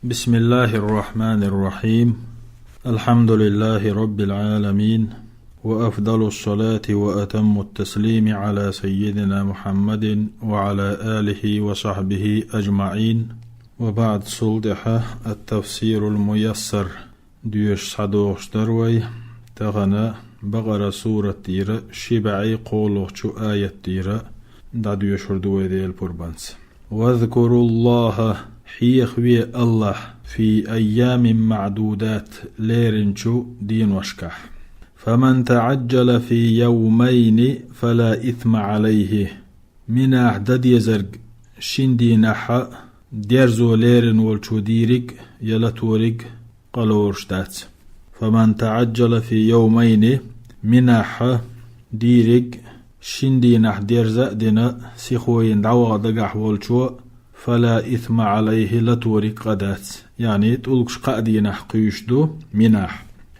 بسم الله الرحمن الرحيم. الحمد لله رب العالمين، وأفضل الصلاة وأتم التسليم على سيدنا محمد وعلى آله وصحبه أجمعين. وبعد صلدحة التفسير الميسر ديوش صدوش دروي تغنى بغر سورة تيرة شبعي قولوش آية تيرة ديوش ردوي دي البربانس. واذكروا الله حيخوي الله في أيام معدودات ليرنشو دين وشكح. فمن تعجل في يومين فلا إثم عليه. من أحدد يزرق شندي نحا ديرزو ليرن والشو ديرق يلتورق قلورشتات. فمن تعجل في يومين منح ديرق شندي نح ديرزا دينا سيخوين دعوة دقح والشو فلا إثم عليه لتورق قدات. يعني تقولكش قادي نح قيشدو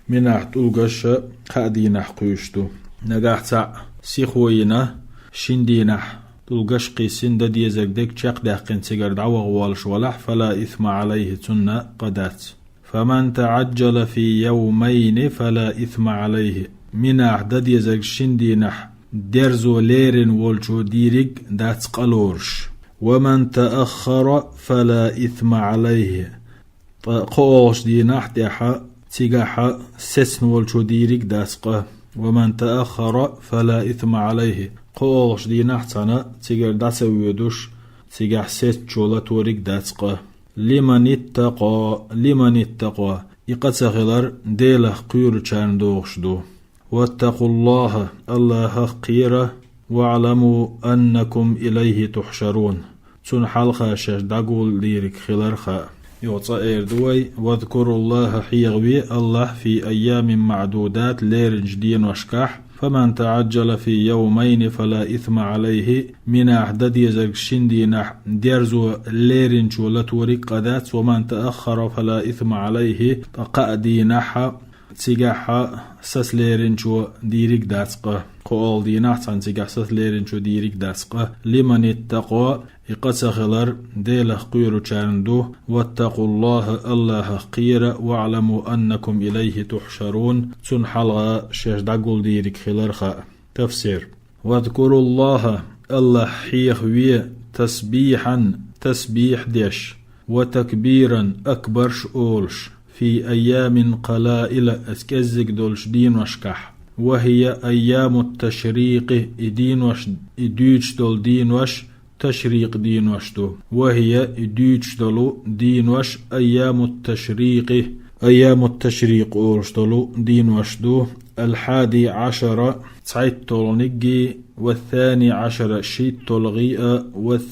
منح تقولكش قادي نح قيشدو نقاح تاع سيخوينا شندي نح تلقش قيسين دا ديزك ديك تشاق داقين سيقر دعوة غوالش ولح فلا إثم عليه تنة قدات. فمن تعجل في يومين فلا إثم عليه. منح دا ديزك شندي نح ديرزو ليرن والشو ديرق دات قلورش. ومن تأخر فلا إثم عليه. قوش دي نحتها تيجاحا سسن والشو ديرق داسقه. ومن تأخر فلا إثم عليه. قوش دي نحتنا تيجر داسويدوش تيجاح سس شولا تورق داسقه. لمن اتقى يقتغلر ديله قير چان دوغشدو. واتقوا الله قيره واعلموا أنكم إليه تحشرون. تون حلقة شاش داقول ديرك خلرخا يوطا ايردوي. واذكروا الله حيغوي الله في أيام معدودات ليرنج دين وشكاح. فمن تعجل في يومين فلا إثم عليه. من أحدد يزرق شندي نح ديرزو ليرنج ولتوريق قدات. ومن تأخر فلا إثم عليه تقأدي نحا تيجاحا سسليرنشو ديريك داسقه. قول دي نحتان تيجاح سسليرنشو ديريك داسقه. لمن اتقى يقتغلر ديله قيرو چارندو. واتقوا الله قير واعلموا أنكم إليه تحشرون. تن حلغة شاش داقول ديريك خلرخا. تفسير. واذكروا الله حيخوي تسبيح ديش وتكبيرا أكبر شؤولش في أيام قلائل أسكزك دولش دين وشكح. وهي أيام التشريق إدين وش إدوش دول دين وش تشريق دين وشدو. وهي إدوش دولو دين وش أيام التشريق أورش دولو دين وشدو. 11 تسعيد تولنجي. 12 شيت تلغي.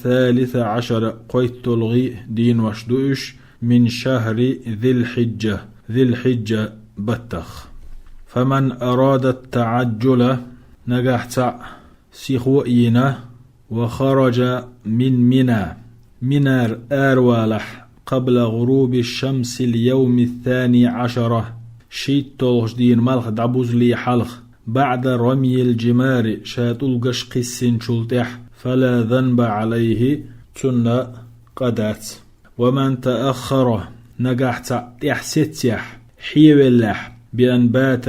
13 قيت تلغي دين وشدوش من شهر ذي الحجة بتخ. فمن أراد التعجل نجحت سيخوئينا وخرج من منار آروالح قبل غروب الشمس اليوم 12 شيت تلغدين ملخ دعبوز لي حلخ بعد رمي الجمار شاتل قشق السنشلتح فلا ذنب عليه تن قدات. ومن تأخر نجحت تحسيتيح حيولح بأن بات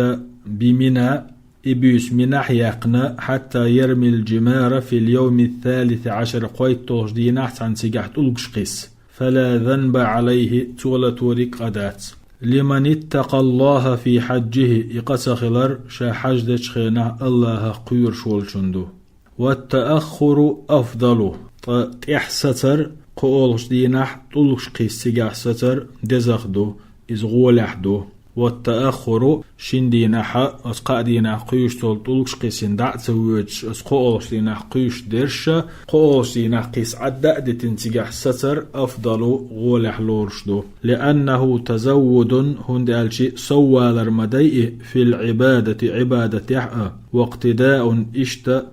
بمنى إبيس منح يقنا حتى يرمي الجمار في اليوم 13 قويت توجدي نحت عن سيجحت ألقشقس فلا ذنب عليه تولة قدات. لمن اتقى الله في حجه يقسخلر شا حجدش خينا الله قير شولشندو. والتأخر أفضل تحستر قولش دينح طلقش قيسيجح ستر دزخدو إزغولحدو. والتأخر شندينحا أسقادينح قيش طلقش قيسين دع تسويتش أسقولش دينح قيش درش قولش دينح قيس عدأ دي تنسيجح ستر أفضل غولح لورشدو. لأنه تزود هندالشي سوالر مديء في عبادة واقتداء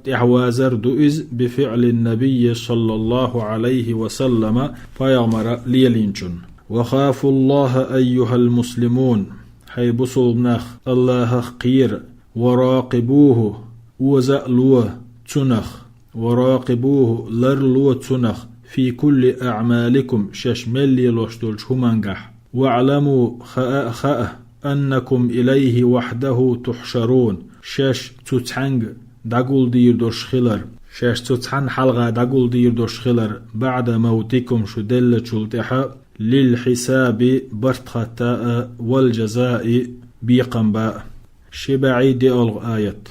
تحوازر دوئز بفعل النبي صلى الله عليه وسلم فيغمر ليلينشن. وخافوا الله أيها المسلمون حيبصوا بنخ الله قير. وراقبوه وزألوه تنخ. وراقبوه لرلوه تنخ في كل أعمالكم شش ملي لوشتول شمانجح واعلموا خاء أنكم إليه وحده تحشرون شش تتحنج داقول دير دوش خلر شش تتحن حلقة داقول دير دوش خلر بعد موتكم شدل شلتحا للحساب برتخطاء والجزاء بيقنباء شبعي دي آية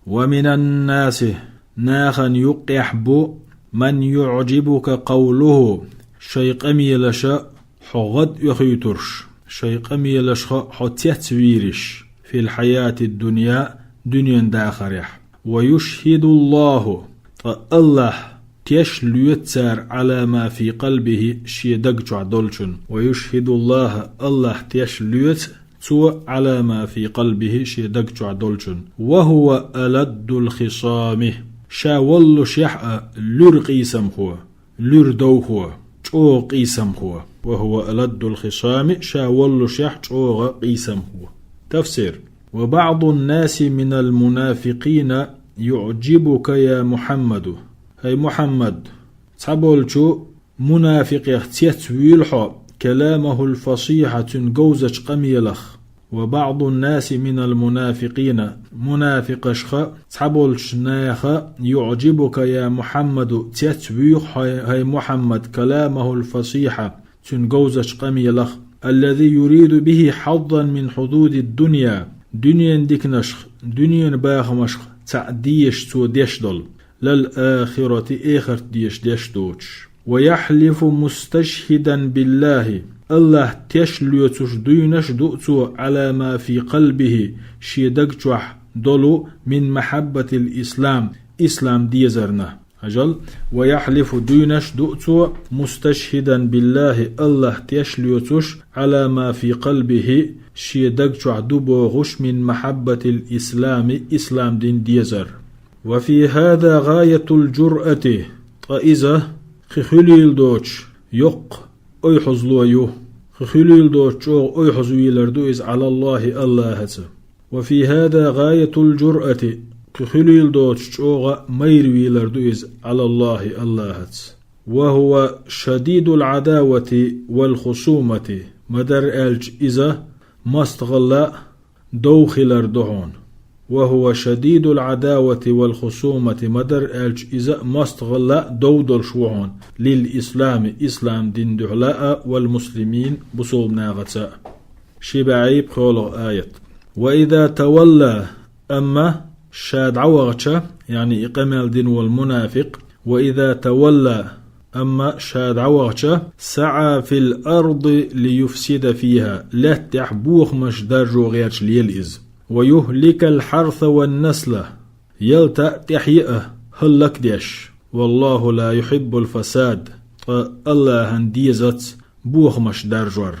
ومن الناس ناخا يقيح بو من يعجبك قوله شيق أميلش حغد يخيترش شيق أميلش حتيت ويرش في الحياة الدنيا دنيا داخرح ويشهد الله الله تيشليتسار على ما في قلبه شيدقجع دولشن ويشهد الله تيشليت سوى على ما في قلبه شيدقجع دولشن وهو ألد الخصام شاول شيح لور قيسم هو لور دو هو جو قيسم هو وهو ألد الخصام شاول شيح جو قيسم هو تفسير وبعض الناس من المنافقين يعجبك يا محمد هاي محمد تبولشو منافق يختيت ويلحو كلامه الفصيحة جوزج قميلخ وبعض الناس من المنافقين منافق شخ تبولش نايخ يعجبك يا محمد تتويخ هاي محمد كلامه الفصيحة جوزج قميلخ الذي يريد به حظا من حدود الدنيا دنيا ديكنشخ دنيا باخمشخ تعديش تو ديشدل للآخرة آخر ديش دوش ويحلف مستشهدا بالله الله تشليتش دينش دوتو على ما في قلبه شيدقجح دولو من محبة الإسلام إسلام ديزرنا أجل ويحلف دينش دوتو مستشهدا بالله الله تشليتش على ما في قلبه شيدقجح دوبوغش من محبة الإسلام إسلام دين ديزر وفي هذا غاية الجرأة طائزة خخليل دوش يق أي حزلويو خخليل دوش أي حزويلردو إز على الله الله وفي هذا غاية الجرأة خخليل دوش ميرويلردو إز على الله الله وهو شديد العداوة والخصومة مدر ألج إذا مستغلا دوخلر دهون وهو شديد العداوة والخصومة مدر ألج إذا مستغلا دودر شوهون للإسلام إسلام دين دعلاء والمسلمين بصوب ناغتا شبعيب خولغ آية وإذا تولى أما شاد عوغتا يعني إقامل دين والمنافق وإذا تولى أما شاد عوغتا سعى في الأرض ليفسد فيها لا تحبوخ مش درجو غيرش ليلئز ويهلك الحرث والنسل يلتا تحيئه هلك ديش والله لا يحب الفساد الله هنديزت بوخ مش درجور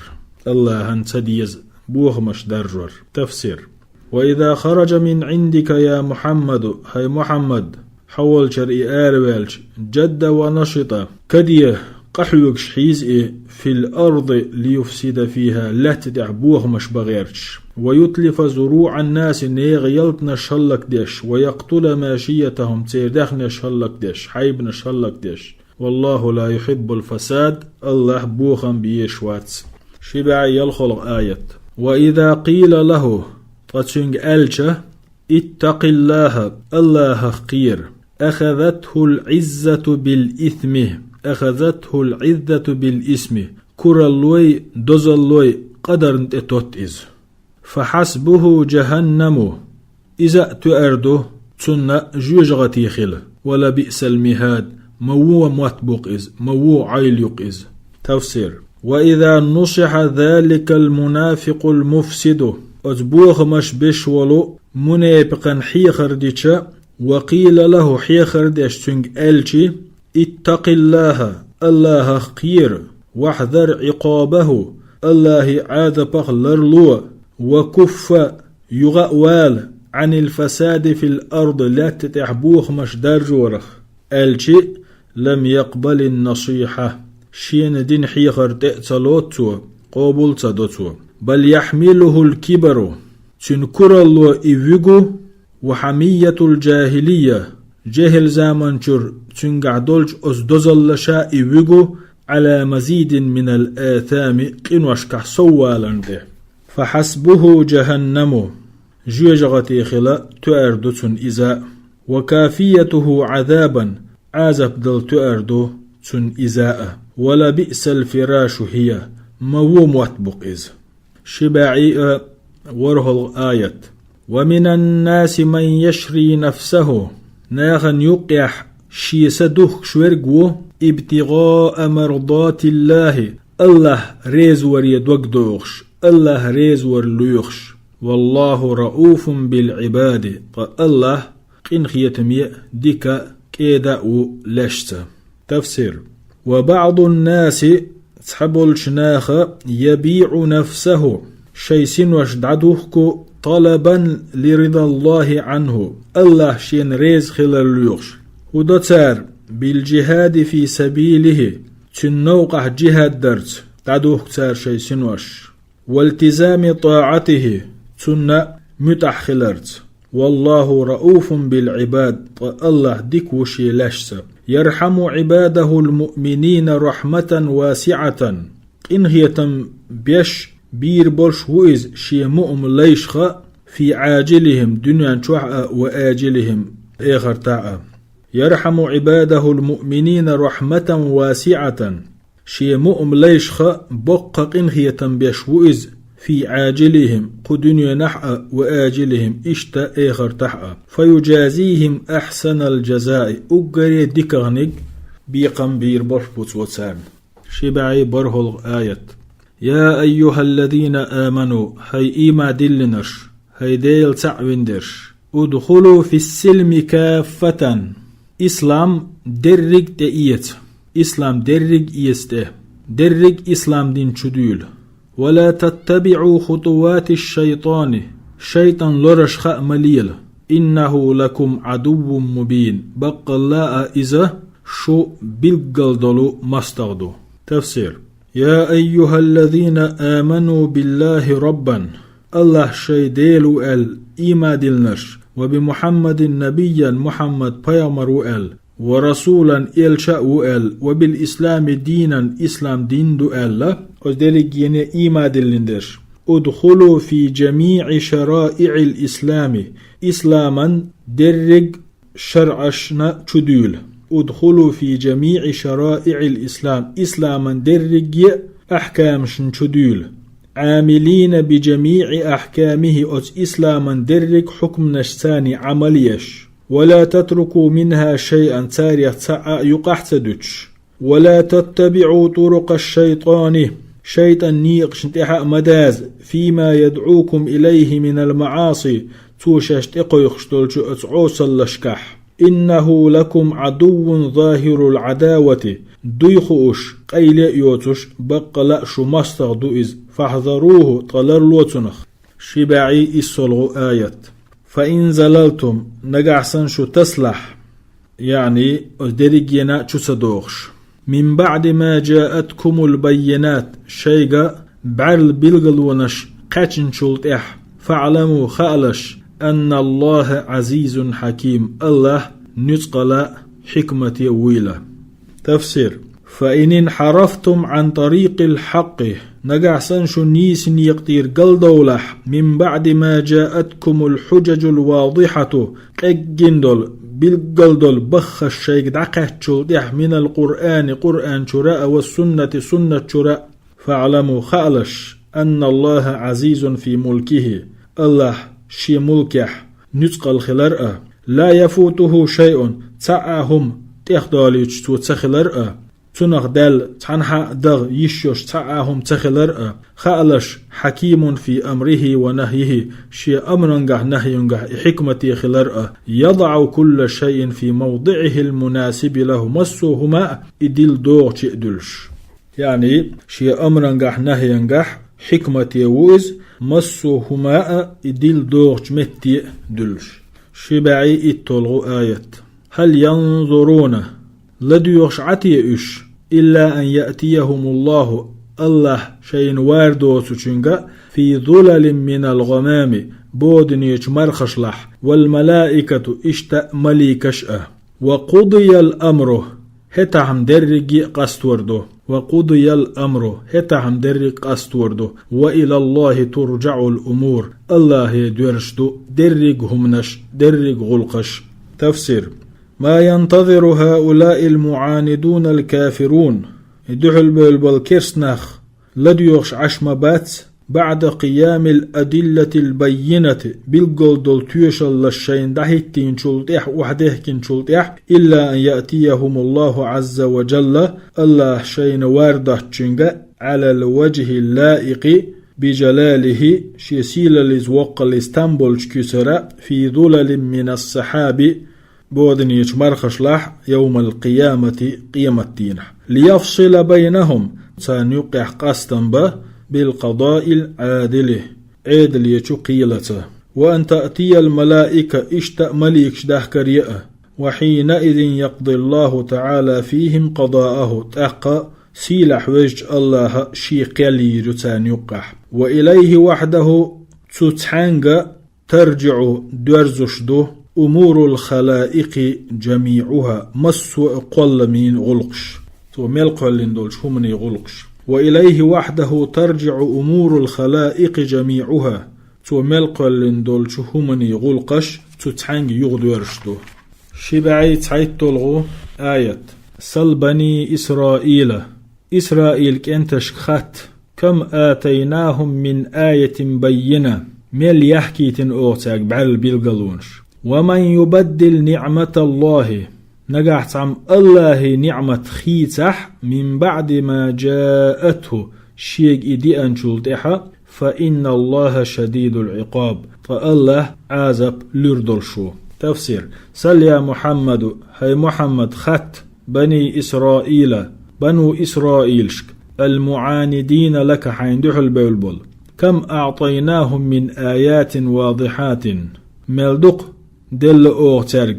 الله هنتديز بوخ مش درجور تفسير وإذا خرج من عندك يا محمد هاي محمد حول شرعي آروالش جد ونشط كديه قحوك شحيز في الأرض ليفسد فيها لا تدعبوه مش بغيرش ويتلف زروع الناس نيغ يلتنا شلك ديش ويقتل ماشيتهم تيردخنا شلك ديش حيبنا شلك ديش والله لا يحب الفساد الله بوخا بيشوات شبع يلخلق آية وإذا قيل له تتشنج ألشة اتق الله الله خير أخذته العزة بالإثم أخذته العزة بالإسم كر اللوي دوز اللوي قدر نتوت إز فحسبه جهنم إذا تؤرده تسنى جوجغتي خل ولا بئس المهاد مو متبوق إز مو عيليق إز تفسير وإذا نصح ذلك المنافق المفسد أتبوخ مش بشولو منافقا حيخر ديشا وقيل له حيخر ديش تنج ألشي اتق الله الله خير واحذر عقابه الله عاد بغلر لو وكف يغأوال عن الفساد في الأرض لا تتحبوخ مش درجورخ ألشي لم يقبل النصيحة شين دين حيخر تأتلوتو قبول تدوتو بل يحمله الكبر تنكر الله إيفيغو وحمية الجاهلية جهل زامنشر تنقع دولج أزدزل شاء ويقو على مزيد من الآثام قنوشكح سوالا ده فحسبه جهنم جيجغتي خلا تؤردتن إزاء وكافيته عذابا عازب دل تؤردو تن إزاء ولا بئس الفراش هي موم واتبق إز شباعي ورهل آية ومن الناس من يشري نفسه ناغن يقيح شيسدوخ شورقو ابتغاء مرضات الله الله ريز وريد وقدوخش الله ريز ورلوخش والله رؤوف بالعباد الله قن خيتمي ديكا كيدا ولشت تفسير وبعض الناس تحب الشناخ يبيع نفسه شيسين وشدعدوخكو طلبا لرضا الله عنه الله شين ريز خلال اليوش ودتار بالجهاد في سبيله تنوقع جهاد درت تعدوخ تار شيسين وش والتزام طاعته تن متح خلرت والله رؤوف بالعباد الله ديك وشي لشس يرحم عباده المؤمنين رحمة واسعة إن هي تم بيش بير بولش وإز شي مؤم ليشخ في عاجلهم دنيا شوحة وآجلهم إخر تاء يرحم عباده المؤمنين رحمة واسعة شي مؤم ليشخ بقق إن هي تم بيش وإز في عاجلهم قدنيا نحأ وآجلهم إشتا إخر تحأ فيجازيهم أحسن الجزاء أقري ديكغنق بيقم بير بربوت وتسان شبعي برهل آية يا أيها الذين آمنوا هاي إيما دلنش هاي ديل تعويندرش ادخلوا في السلم كافة إسلام درق تأيت إسلام درق إيسته درق إسلام دين شدول ولا تتبعوا خطوات الشيطان شيطان لرش خاء مليل إنه لكم عدو مبين بق الله إذا شو بالقلدلو مستغدو تفسير يا أيها الذين آمنوا بالله ربا الله شيديلو إيما دلنش وبمحمد نبيا محمد بيامر ورسولا إلشاء وبالإسلام دينا إسلام دين دو أزدلق ين إيما دلندش ادخلوا في جميع شرائع الإسلام إسلاما درق شرعشنا تدول ادخلوا في جميع شرائع الإسلام إسلاما درق أحكام شنشدول عاملين بجميع أحكامه إسلاما درق حكم نشتاني عمليش ولا تتركوا منها شيئا تاريخ يقحتدوش ولا تتبعوا طرق الشيطان شيطان نيقش انتحاء مداز فيما يدعوكم إليه من المعاصي توشش تقويخش تلجو اتعوص اللشكح إنه لكم عدو ظاهر العداوة ديخوش قيل يوتش بقلأش مستغدو إذ فاحذروه طلر لوتنخ شبعي الصلغ آيات فإن زللتم نقعسن شو تسلح يعني أزدريجينا شو صدوخش من بعد ما جاءتكم البينات شيغا بعرل بلغلونش قاتشن شلطح فاعلموا خالش أن الله عزيز حكيم الله نتقل حكمة ويلة تفسير فإن انحرفتم عن طريق الحق نقعسن شو نيس يقتير قلدولح من بعد ما جاءتكم الحجج الواضحة قجندل بالقلدل بخ الشيء دعقه شلطح من القرآن قرآن شراء والسنة سنة شراء فاعلموا خالش أن الله عزيز في ملكه الله شي ملكح نتق الخلرأ لا يفوته شيء تعاهم تخداليش تخلرأ تنخ دل تنحى دغ يشوش تعاهم تخلرأ خالش حكيم في أمره ونهيه شي أمرنجه نهينجه حكمتي خلرأ يضع كل شيء في موضعه المناسب له مسوهما إدل دوغ تئدلش يعني شي أمرنجه نهينجه حكمتي ويز مسوهما إدل دوغ متي دلش شبعي إتلغو آيات هل ينظرون لديوش عتيئش إلا أن يأتيهم الله شيء واردو سوچنغا في ظلل من الغمام بودنيش مرخشلح والملائكة اشتأ مليكشأ وقضي الأمر هتهم درج قستوردو وقضي الأمر هتهم درج قستوردو وإلى الله ترجع الأمور الله يدرشدو درج همنش درج غلقش. تفسير: ما ينتظر هؤلاء المعاندون الكافرون يدحل بالكرسنخ لديوش عشمبات بعد قيام الأدلة البينة بالقلدل تيوشل للشين دهيتين شلطيح وحدهكين شلطيح إلا أن يأتيهم الله عز وجل الله شين وارده تشنغ على الوجه اللائق بجلاله شيسيل لزوق الاسطنبول كسرة في ظلل من السحاب بودن يشمرخش لح يوم القيامة قيمة دينه ليفصل بينهم سنيقع قسطن به بالقضاء العادل عادل يشو قيلته وأن تأتي الملائكة اشتأ مليك شده كريئة وحينئذ يقضي الله تعالى فيهم قضاءه تأقى سيلح وجه الله شيقلي رتان يقع وإليه وحده تتحنغ ترجع درزشدو أمور الخلائق جميعها مسوء قل من غلقش ملقل دولش هم غلقش وإليه وحده ترجع أمور الخلائق جميعها ملقل دولش هم غلقش تتحنغ يغدورشدو شبعي تعيد تلغو آية سل بني إسرائيل كنتش خط كم آتيناهم من آية بينة مل يحكيتن أوتاك بعل بالقلونش ومن يبدل نعمة الله نقعت عم الله نعمة خيتح من بعد ما جاءته شيء إدي أنشلتها فإن الله شديد العقاب فالله عازب لردل شو. تفسير: سل يا محمد هاي محمد خط بني إسرائيل بنو إسرائيلشك المعاندين لك حيندح البلبل كم أعطيناهم من آيات واضحات ملدق دل أوترق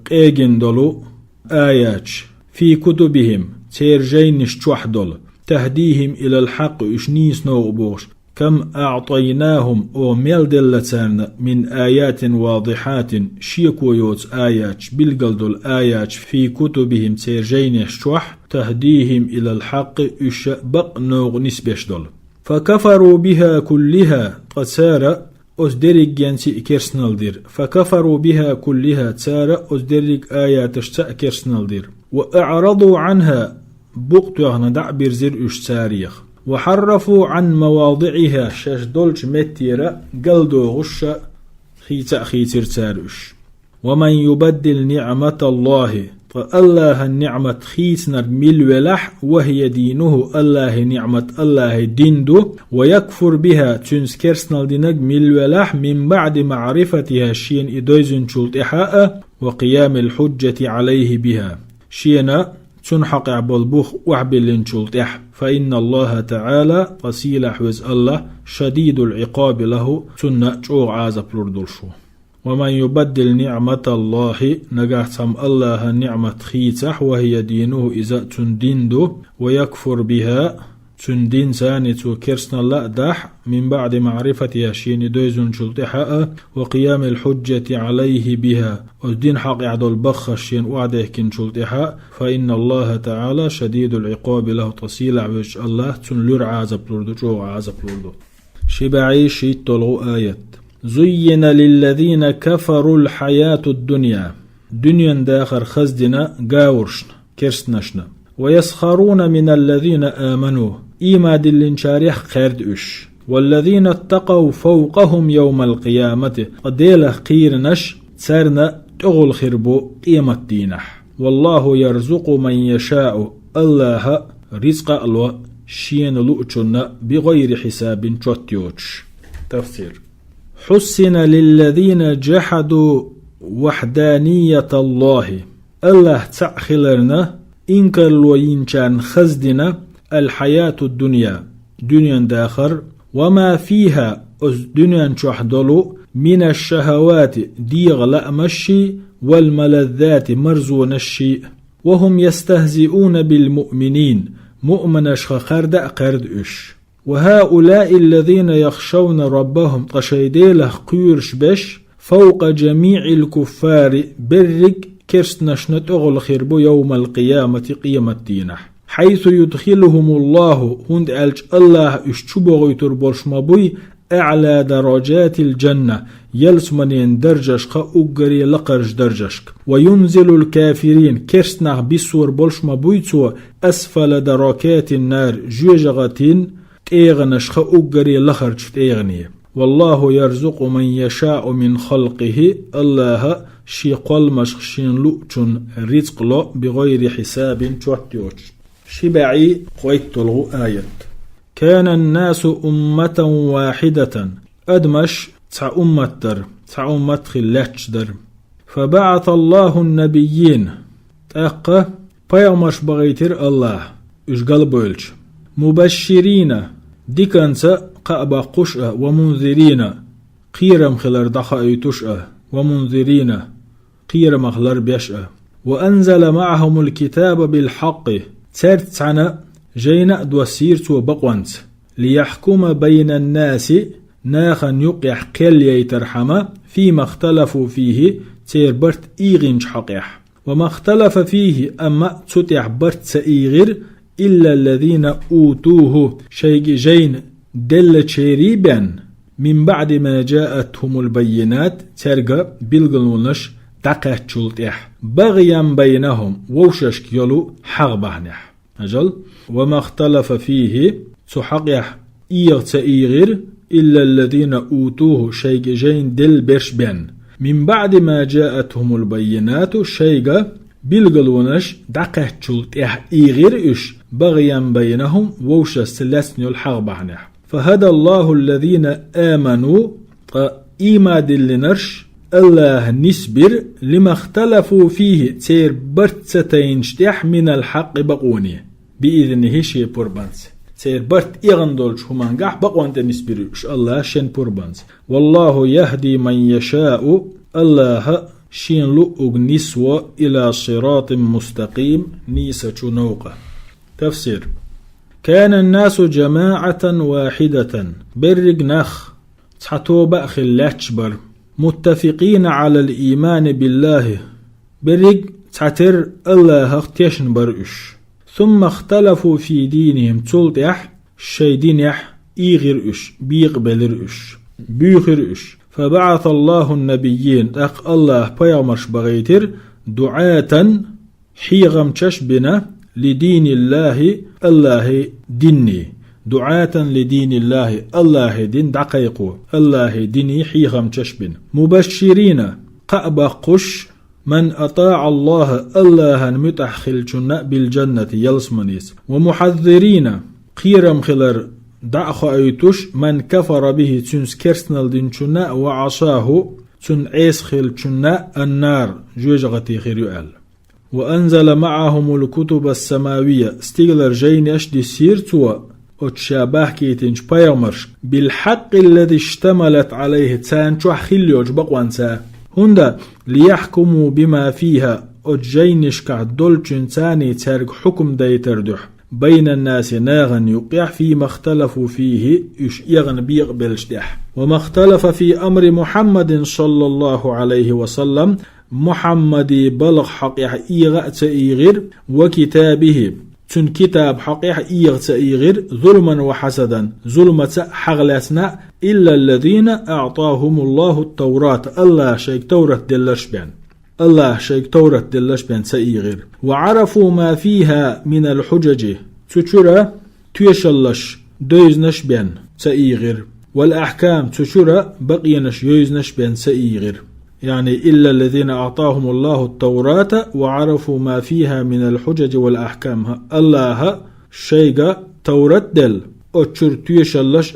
قيجن دلو آيات في كتبهم تيرجين نشتوحدل تهديهم إلى الحق إشنيس نوبوش كم أعطيناهم أو ميل دلتان من آيات واضحات شيكويوت آيات بالقلدل آيات في كتبهم تيرجين نشتوح تهديهم إلى الحق إشبق نوغ نسبشدل فكفروا بها كلها قسارة أصدرق جنسي كيرسنال دير فكفروا بها كلها تسارة أصدرق آيات كيرسنال دير وأعرضوا عنها بقتوغنا دعبير زر تاريخ وحرفوا عن مواضعها شاشدولش متيرة قلدو غش خيتر تارش ومن يبدل نعمة الله فالله النعمة خيسنر ملولح وهي دينه الله نعمة الله ديندو ويكفر بها تنسكرسنال دينك ملولح من بعد معرفتها شين إدويزن شلطحاء وقيام الحجة عليه بها شينا تنحق عبالبوخ وعبلن شلطح فإن الله تعالى قسيل حوز الله شديد العقاب له تنجو عازب لردلشو ومن يبدل نعمة الله نجحتم الله نعمة خيتح وهي دينه إذا تندندو ويكفر بها تندين ثاني كرسنا لا دح من بعد معرفتها شين دويزن شلطحاء وقيام الحجة عليه بها ودين حق عدل بخشين وعده كن شلطحاء فإن الله تعالى شديد العقاب له تصيل عوج الله تنلر عازب لردو جو عازب لردو شبعي شيت تلغو آيات زين للذين كفروا الحياة الدنيا دنيا داخر خزدنا قاورشنا كرسنشنا ويسخرون من الذين آمنوا إيما دلن شاريح خيردش والذين اتقوا فوقهم يوم القيامة قديله قيرنش سارنا تغل خربو قيمة دينح والله يرزق من يشاء الله رزق الله شين لؤچنا بغير حساب تشوتيوش. تفسير: حسن للذين جحدوا وحدانية الله الله تعخلرنا إنكر لوينشان خزدنا الحياة الدنيا دنيا داخر وما فيها دنيا شحدلو من الشهوات ديغ لأمشي والملذات مرزون الشيء وهم يستهزئون بالمؤمنين مؤمن شخرد قردش وهؤلاء الذين يخشون ربهم تشيديله قيرش بش فوق جميع الكفار برق كرسنشنت أغل خربو يوم القيامة قيمة دينح حيث يدخلهم الله هند ألج الله اشتبغي تربرش مبوي أعلى درجات الجنة يلسمنين درجشك أقري لقرش درجشك وينزل الكافرين كرسنح بسور بولش مبويتو أسفل دركات النار جوجغتين تيغنشك أقري لقرش تيغني والله يرزق من يشاء من خلقه الله شي قل مشخشين لؤتن رزق له بغير حساب توتيوش شبعي قويت الغو آيات كان الناس أمة واحدة أدمش تع أمتر تع أمت خلاتشدر فبعث الله النبيين تأقى بيامش بغيتر الله إش قلبولش مبشرين ديكانسا قأبا قشأ ومنذرين قيرم خلر دخائتشأ ومنذرين قيرم خلر بيشأ وأنزل معهم الكتاب بالحق ترتعنا جينا دوسيرتو بقوانت ليحكم بين الناس ناخن يقيح كل يترحم فيما اختلفوا فيه تيربرت إيغنج حقيح وما اختلف فيه أما تتح برت سإيغر إلا الذين أوتوه شيء جين دل تشيريبا من بعد ما جاءتهم البينات ترقى بلغنونش دقاتشلتح بغيا بينهم ووششك يلو حغبهنح أجل وما اختلف فيه تحقيح إيغ تإيغر إلا الذين أوتوه شيء جين دل برشبن من بعد ما جاءتهم البينات شيء بلغلونش دقاتشلتح إيغر إش بغيا بينهم ووش السلسن الحغبهنح فهدى الله الذين آمنوا إيما دلنرش الله نسبر لما اختلفوا فيه تير برتستينشتح من الحق بقوني بإذنه شي بربانس تير برت إغندولش همانقح بقوانت نسبرش الله شن بربانس والله يهدي من يشاء الله شين لؤق نسوة إلى صراط مستقيم نيسة نوقة تفسير كان الناس جماعة واحدة برق نخ تحتو بأخ اللاتشبر متفقين على الإيمان بالله برق تعتر الله اختيشن برئش ثم اختلفوا في دينهم تلتح شيدينح إيغرئش بيقبلرئش بيخرئش فبعث الله النبيين أق الله بيامرش بغيتر دعاة حيغم تشبنا لدين الله الله ديني دعاة لدين الله الله دين دقيقو الله ديني حيغم تشبن مبشرين قأبا قش من أطاع الله الله متحخل جنة بالجنة يلسمنيس ومحذرين قيرم خلر دعخ أيتوش من كفر به تنس كرسنال دين جنة وعصاه تن عيسخل جنة النار جوجغتي خير وأنزل معهم الكتب السماوية استغلر جينيش دي سيرتوا وتشابه كيتنش بايمرش بالحق الذي اشتملت عليه تسانشوح خليوش بقوانسا هندا ليحكموا بما فيها وجينش كعدول جنساني تارك حكم دايتردح بين الناس ناغن يقع فيما اختلفوا فيه إش يغن بيقبلشدح وما اختلف في أمر محمد صلى الله عليه وسلم محمد بلغ حقيح إيغاء تأيغير وكتابه تن كتاب حقيح إيغ تأيغير ظلما وحسدا ظلمة حغلاتنا إلا الذين أعطاهم الله التوراة الله شيك تورة دلشبان الله شيك تورة دلشبان تأيغير وعرفوا ما فيها من الحجج تشرى تيشلش دويزنشبان تأيغير والأحكام تشرى بقينش يوزنشبان تأيغير يعني إلا الذين أعطاهم الله التوراة وعرفوا ما فيها من الحجج والأحكام الله شيغا تورات دل أتشر تيشلش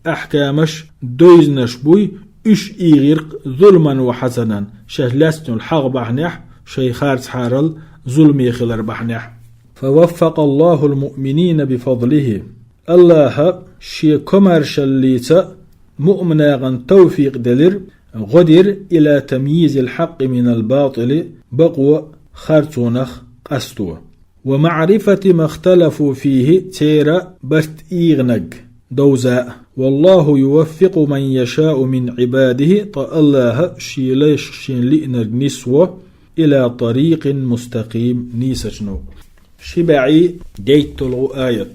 أحكامش دويزنش بوي إش إيغير ظلما وحسنا شهلاستن الحق بحنح شي خارج حارل ظلمي خلر بحنح فوفق الله المؤمنين بفضله الله شي كمرشليتا مؤمناغن توفيق دلر غدر إلى تمييز الحق من الباطل بقوى خارتونخ قستوى ومعرفة ما اختلفوا فيه تيرا برت إيغنق دوزاء والله يوفق من يشاء من عباده الله شيليش شين لئنر نسوة إلى طريق مستقيم نيسجنو. شبعي ديتلو آية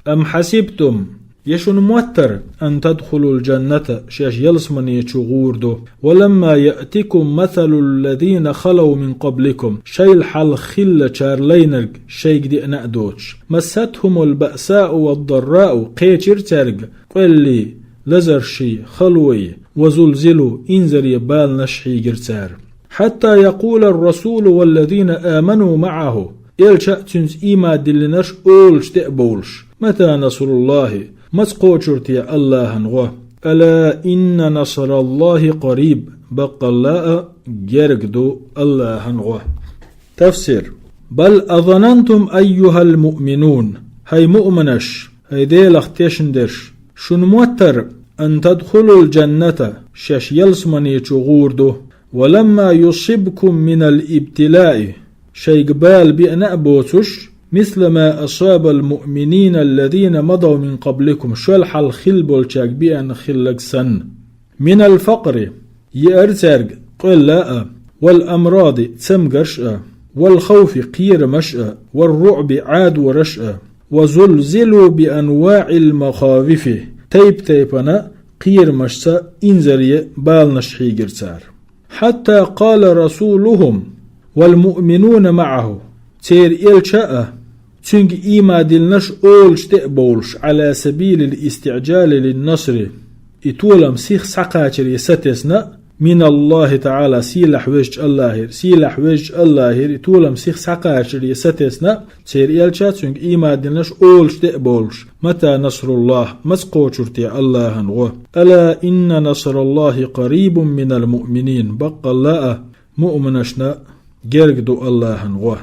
أم حسبتم يشن موتر أن تدخلوا الجنة شاش يلسمني تشغوردو ولما يأتكم مثل الذين خلوا من قبلكم شيل حل خل شارلينرق شيك دي نأدوش مستهم البأساء والضراء قيتر ترق قلي لزرشي خلوي وزلزلوا إنزر يبال نشحي جرتار حتى يقول الرسول والذين آمنوا معه إلشأتنز إيما دلنش أولش تأبولش متى نصر الله مسقوشرتي الله نغوه ألا إن نصر الله قريب بقى الله جرقدو الله نغوه. تفسير بل أظننتم أيها المؤمنون هاي مؤمنش هاي ديل اختيشندرش شن موتر أن تدخلوا الجنة شاش يلسمني تغوردو ولما يصبكم من الابتلاء شي قبال بأن بوتش مثل ما أصاب المؤمنين الذين مضوا من قبلكم شلح الخلبول شاك بأن خلق سن من الفقر يأرترق قل لا والأمراض تسمقرش والخوف قير مشأ والرعب عاد ورشأ وزلزلوا بأنواع المخاوف تيبنا قير مشأ إنزري بالنشحي قرتار حتى قال رسولهم والمؤمنون معه تير إلشاء تنج إيما دلنش أولش تقبولش على سبيل الاستعجال للنصر إتولم سيخ سقاتر يستسنا من الله تعالى سيلح وجه الله إتولم سيخ سقاتر يستسنا تير إلشاء تنج إيما دلنش أولش تقبولش متى نصر الله مسقوشرتي الله نغوه ألا إن نصر الله قريب من المؤمنين بقى الله مؤمنشنا جرقدو الله نغوه.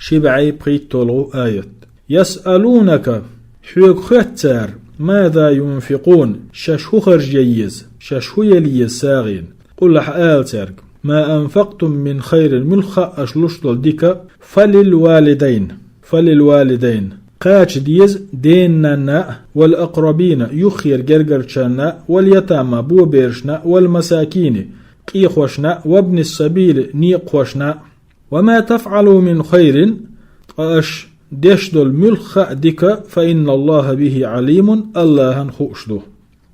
شبعي بريتولو آية يسألونك حيوك خيتار ماذا ينفقون شاشو خرجيز شاشو يلي ساغين قل لح آلتارك ما أنفقتم من خير ملخا أشلوشتل ديكا فللوالدين قاش ديز ديننا والأقربين يخير جرجرشنا واليتامى بوبيرشنا والمساكين قيخوشنا وابن السبيل نيقوشنا وما تفعلوا من خير أش ديشدل ملخ ديك فإن الله به عليم الله نخوشدو.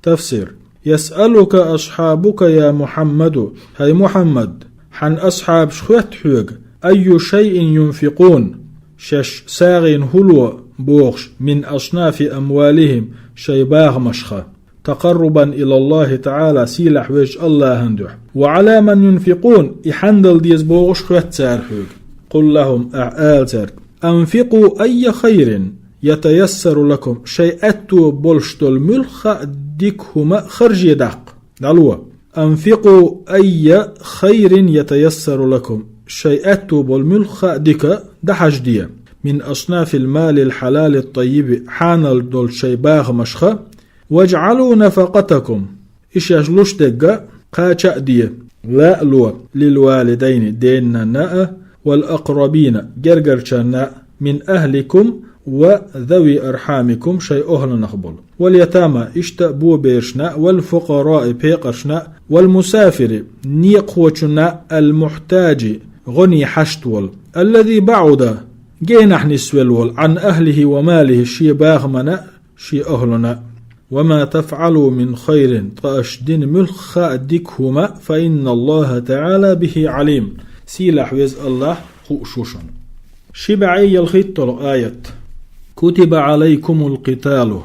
تفسير يسألك أصحابك يا محمد هاي محمد حن أصحاب شخوت حوق أي شيء ينفقون شش ساغين هلو بوغش من أصناف أموالهم شيباغ مشخة تقربا إلى الله تعالى سيلح وجه الله هندوح وعلى من ينفقون إحندل ديز بوغش خوات سارحوك قل لهم أعالتر أنفقوا أي خير يتيسر لكم شيئتو بولشتل ملخ ديكهما خرج يدق دعلوا أنفقوا أي خير يتيسر لكم شيئتو بالملخ ديك دحج ديا من أصناف المال الحلال الطيب حانل دول شيباغ مشخة واجعلوا نفقتكم إشاجلوش دقا قاچا دي لا لو للوالدين ديننا والأقربين جرجرشنا من أهلكم وذوي أرحامكم شيء أهل نخبل واليتامى اشتأبوا بيرشنا والفقراء بيقرشنا والمسافر نيقوشنا المحتاج غني حشتول الذي بعد جينح نسولول عن أهله وماله شي باغمنا شي أهلنا وما تفعلوا من خير تأشدين ملخ ديكهما فإن الله تعالى به عليم سيلح ويز الله خؤشوشن شبعي الخيط آية كتب عليكم القتال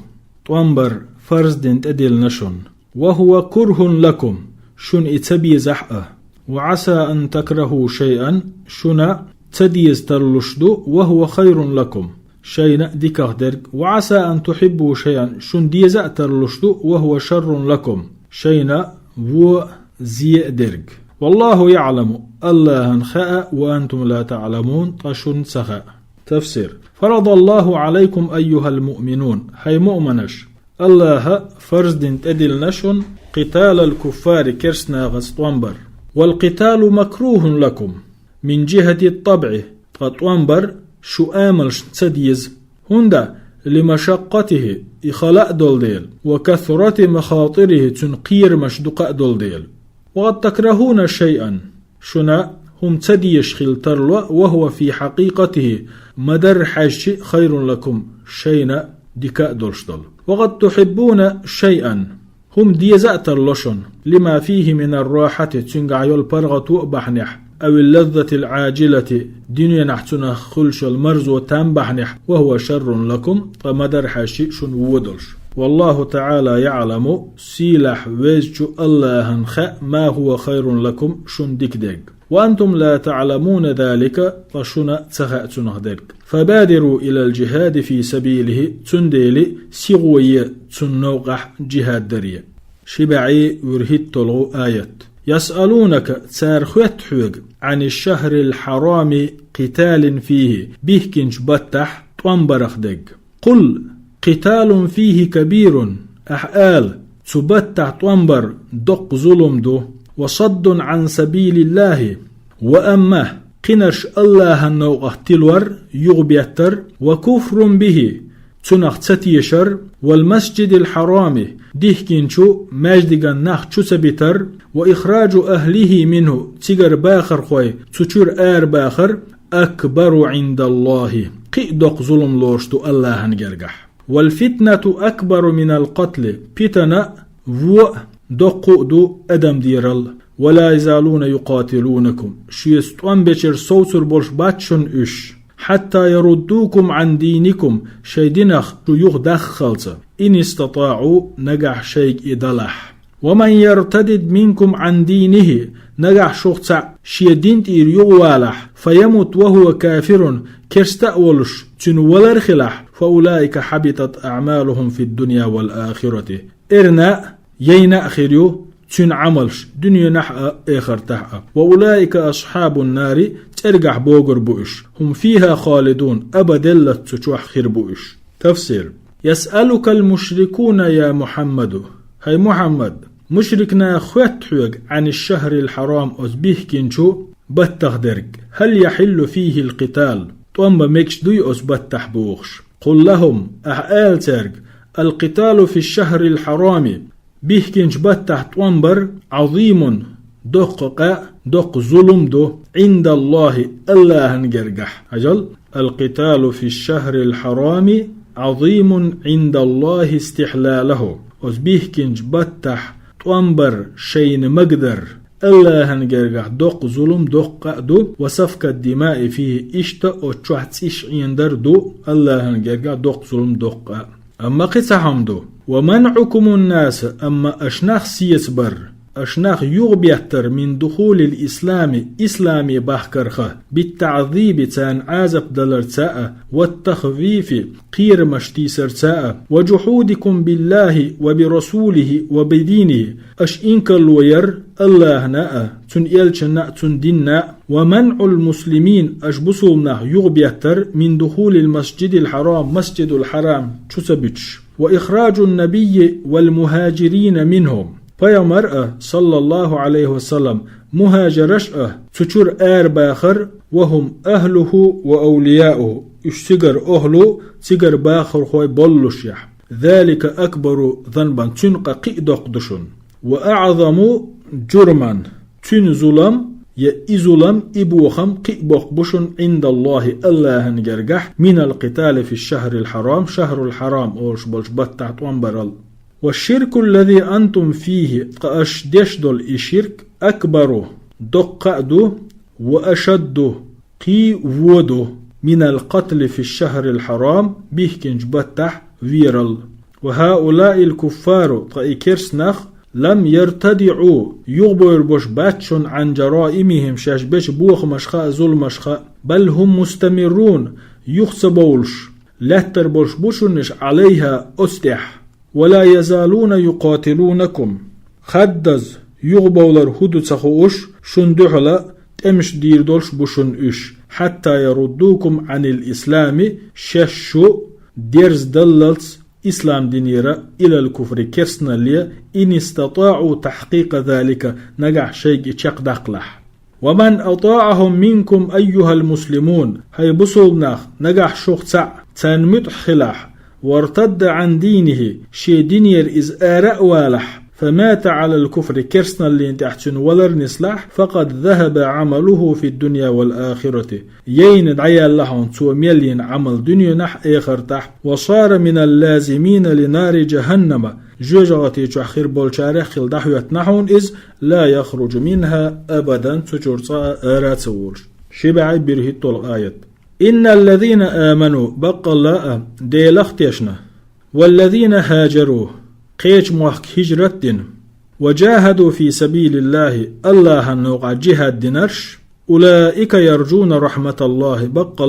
طنبر فرز دنت أدل نشن وهو كره لكم شن اتبي زحأه وعسى أن تكرهوا شيئا شنا تديز ترلشدو وهو خير لكم شيء ديكه درك وعسى أن تحبوا شيئا شن ديزا ترلشدو وهو شر لكم شيء و زي درك والله يعلم الله انخاء وأنتم لا تعلمون تشن سخاء. تفسير فرض الله عليكم أيها المؤمنون هاي مؤمنش الله فرز دنت أدل نشن قتال الكفار كرسنا غسطوانبر والقتال مكروه لكم من جهة الطبع غسطوانبر شو آملش تسديز هندا لمشقته إخلاء دولديل وكثرة مخاطره تنقير مشدقاء دولديل وقد تكرهون شيئا شنا هم تديش خلترلو وهو في حقيقته مدر حاج خير لكم شينا ديكا دولشدل وقد تحبون شيئا هم ديزأتر لشن لما فيه من الراحة تنقعيو البرغة بحنح أو اللذة العاجلة دنيا نحتنا خلش المرز وتنبحنح وهو شر لكم فمدر حاج شن ودلش والله تعالى يعلم سيلح ويزجو الله هنخ ما هو خير لكم شن ديك وأنتم لا تعلمون ذلك فشنا تخأتنا ذلك فبادروا إلى الجهاد في سبيله تنديلي سيغوية تنوقح جهاد درية شبعي ورهد طلغو آيات يسألونك تارخوت حوغ عن الشهر الحرام قتال فيه بيهكنش بطح طنبرخ دق قل قتال فيه كبير أحآل تبتع طنبر دق ظلم دو وصد عن سبيل الله وأما قنش الله النوغة تلور يغبيتر وكفر به تنخ تتيشر والمسجد الحرام ديهكينشو ماجدغان نخ تسبتر وإخراج أهله منه تيجر باخر خوي تشور باخر أكبر عند الله قيدق ظلم لورشتو الله هنجرجح والفتنة أكبر من القتل فتنة دقو دو أدم ديرال ولا يزالون يقاتلونكم شيستوان بشر صوتر بولش باتشن حتى يردوكم عن دينكم شيدنخ شيوخ دخلت إن استطاعوا نجح شيء إدلح ومن يرتدد منكم عن دينه نجح شخص شيدين تير يغوالح فيمت وهو كافر كرستأولش تنولر خلح فأولئك حبطت أعمالهم في الدنيا والآخرة إرنا يينا أخيريو تن عملش دنيا نحقا آخر تحقا وأولئك أصحاب النار ترجع بوغر بوش هم فيها خالدون أبدا تشوح خير بوش تفسير يسألك المشركون يا محمد هاي محمد مشركنا خوات حوغ عن الشهر الحرام أزبيه كنشو بتخدرك هل يحل فيه القتال طوام ميكش دوي أزبتح بوغش قل لهم أحآل ترك القتال في الشهر الحرام بيهكنش بتح طوامبر عظيم دق ظلم دو عند الله الله نجرجح أجل القتال في الشهر الحرام عظيم عند الله استحلاله وزبيهكنش بتح طوامبر شين مقدر الله نجرجح دق ظلم دو وسفك الدماء فيه اشتا وشوحت إش يندر دو الله نجرجح دق ظلم أما قصهم دو ومنعكم الناس أما أشناخ سيسبر أشناخ يغبيتر من دخول الإسلام إسلامي بحكرخة بالتعذيب تان عازب دلرتاء والتخفيف قير مشتيسر تاء وجحودكم بالله وبرسوله وبدينه أش إنك الوير الله ناء تن إلشنا تن دينا ومنع المسلمين أشبسونا يغبيتر من دخول المسجد الحرام مسجد الحرام تسبتش وإخراج النبي والمهاجرين منهم فيمرأ صلى الله عليه وسلم مهاجرش تشور باخر وهم أهله وأولياؤه اشتقر أهله تقر باخر خوي بلش يح ذلك أكبر ذنبا تنقى قيدق دشن وأعظم جرما تن ظلم يا إزلم إبوخم قيبق بشن عند الله نجرجح من القتال في الشهر الحرام شهر الحرام أوش بلش بتعت وانبرل والشرك الذي أنتم فيه قاش دشدل الشرك أكبر دقأدو وأشد قي ودو من القتل في الشهر الحرام بيهكنج بتح فيرل وهؤلاء الكفار قايكرسنخ لم يرتدعوا يغبر بوش باتشن عن جرائمهم شاش بش بوخ مشخاء ظلم مشخاء بل هم مستمرون يخصبولش لا تربوش بوشنش عليها أستح ولا يزالون يقاتلونكم خدز يغبولر هدو تخوش شندحلا تمش دير دولش بوشن حتى يردوكم عن الإسلام ششو ديرز دللت إسلام دينيرا إلى الكفر كرسنا لي إن استطاعوا تحقيق ذلك نجح شيء تشق دقلح ومن أطاعهم منكم أيها المسلمون هاي بصولناخ نجح شخصع تنمت خلاح وارتد عن دينه شي دينير إز آراء والح فمات على الكفر كرسنا اللي انت احسن ولر نسلح فقد ذهب عمله في الدنيا والآخرة ين دعي الله تو مليون عمل دنيا نح آخر تح وصار من اللازمين لنار جهنم جوجغتي تشخير بولشارخ خل دحويت نحون إذ لا يخرج منها أبدا تجرصا راتسول شبع برهت الآية إن الذين آمنوا بقى الله ديلختيشنا والذين هاجروا قيش موحك هجرت وجاهدوا في سبيل الله الله نوقع جهاد دينرش أولئك يرجون رحمة الله بقى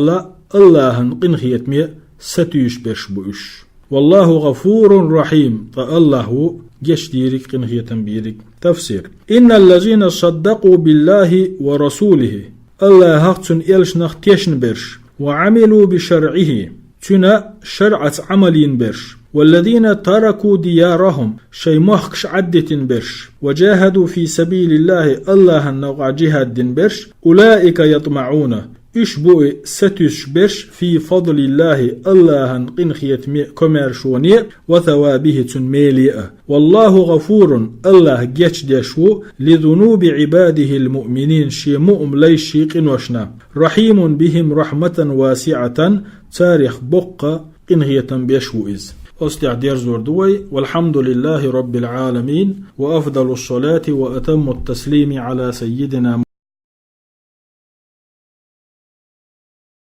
الله قنخيت مئة ستيش برشبوش والله غفور رحيم فالله يشتيرك قنخية بيرك تفسير إن الذين صدقوا بالله ورسوله الله هختن إلش نختيشن برش وعملوا بشرعه تنا شرعة عملين برش والذين تركوا ديارهم شي محكش عدة برش وجاهدوا في سبيل الله النوع جهاد برش أولئك يطمعون إشبوء ستش برش في فضل الله قنخية كوميرشوني وثوابه تنميلئة والله غفور الله جيشدشو لذنوب عباده المؤمنين شي مؤم ليشي قنوشنا رحيم بهم رحمة واسعة تاريخ بقى قنخية بيشو إز استعدير زوردوي والحمد لله رب العالمين وأفضل الصلاة وأتم التسليم على سيدنا